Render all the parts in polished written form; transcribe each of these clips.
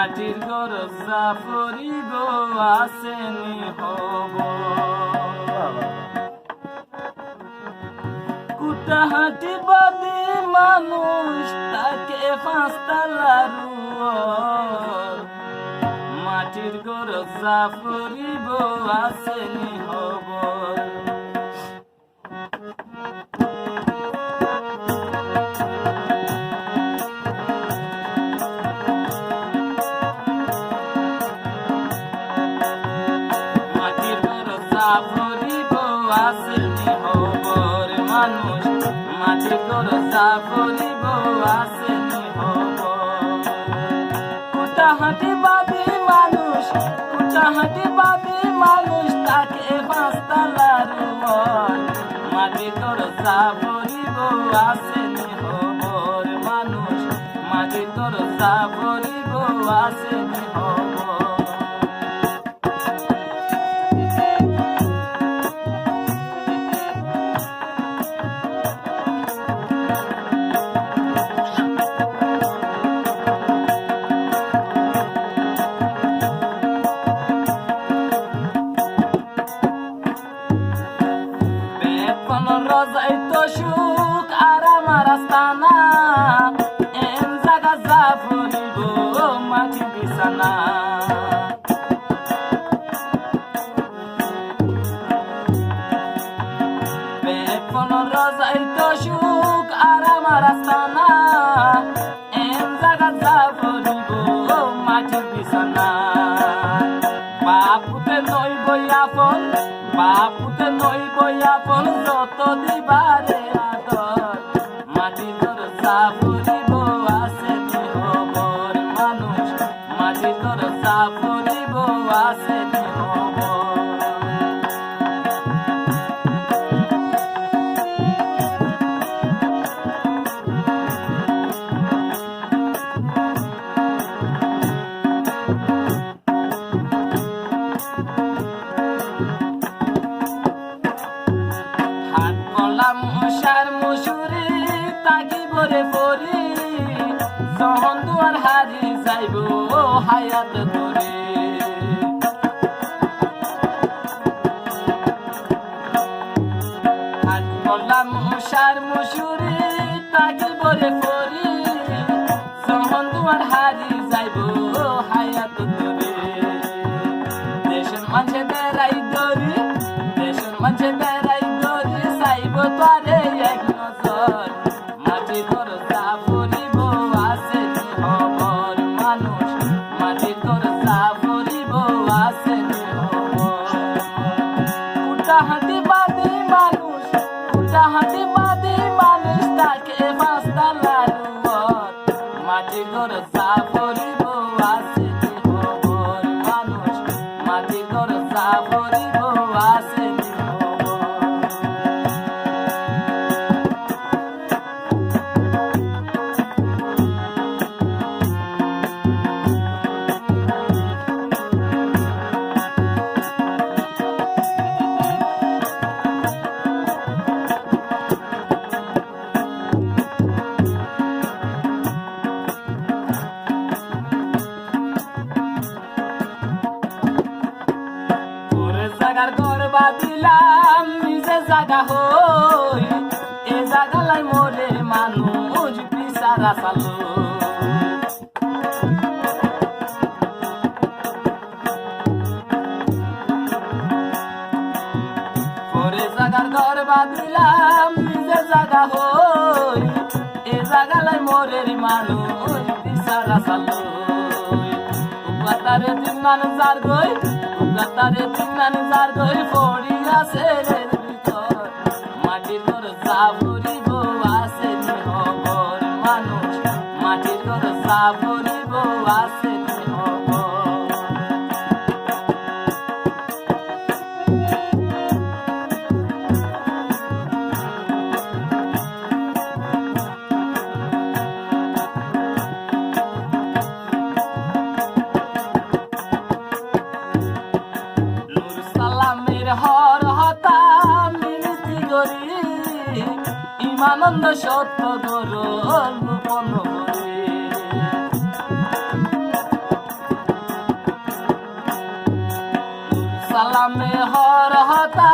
মাটির গরজা পরিব আসেনি হব কুটাহাটি বাদী মানুষ তাকে পাঁচতলার মাটির গরজা পরিব আসেনি হব পরিব আসেনি হবর মানুষ মাটির গরজা পরিব আসেনি হব কুটাহাটি বাদী মানুষ তাকে পাঁচতলার মাটির গরজা পরিব আসেনি হবর মানুষ মাটির গরজা পরিব আসেনি হব যাইতো সুখ আরাম রাস্তানা এন জাগা যা ফুরিব মাটি বিছানা যাইতো সুখ আরাম রাস্তানা এন জাগা যা ফুরিব মাটি বিছানা বাপুতে নই বইয়াপন যত দিবারে আদর মাটির গরজা পরিব আসেনি হবর মানুষ মাটির গরজা পরিব আসেনি হব মশার মুসুরি তাকি বরে পরি যখন দুয়ার হারি যাইব হায়াত ধরে মশার মুসুরি তাকি বরে পরি যখন দুয়ার হারি যাইব হায়াত ধরে দেশের মাঝে বেড়াই ধরি যাইব তোরে এক নজর মাটির গরজা পরিব আসেনি হবর মানুষ মাটির গরজা পরিব আসেনি হব কুটাহাটি বাদী মানুষ তাকে পাঁচতলার মাটির গরজা পরিব আসেনি হবর মানুষ মাটির গরজা পরিব আসেনি জাগার ঘর বাঁধিলাম নিজে জাগা হই এ জাগালাই মোরে মানুষ পিসারা চালো পরে জাগার ঘর বাঁধিলাম নিজে জাগা হই এ জাগালাই মোরে মানুষ পিসারা চালো উপাতারে দিন মানুষ যার গই তারে তিনান যার গই পড়ি আছে রের ভিতর মাটির গরজা পরিব আসেনি হবর মানুষ মাটির গরজা পরিব আসেনি হব হর হতা মিনতি করি ইমানন্দ সত্য গর লুপন করি সালামে হর হতা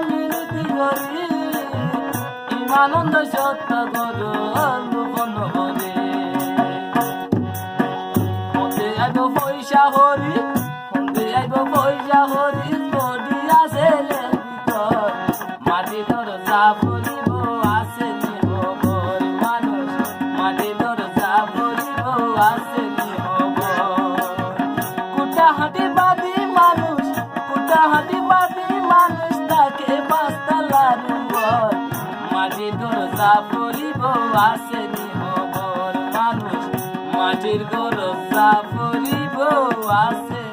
মিনতি করি ইমানন্দ সত্য গরু লুবন হরে মতে আইব পয়সা হরি মতে আইব পয়সা হরি বডি আছে ভিতর মাটি দরজা ফুরিব আছে নিহবর মানুষ মাটি দরজা ফুরিব আছে হাঁটি বাদি মানুষ কুটা হাঁটি বাদি মানুষ তাকে পাঁচতলার উপর মাটির দরজা পড়িব আসে নিহবর মানুষ মাটির দরজা পড়িব আসে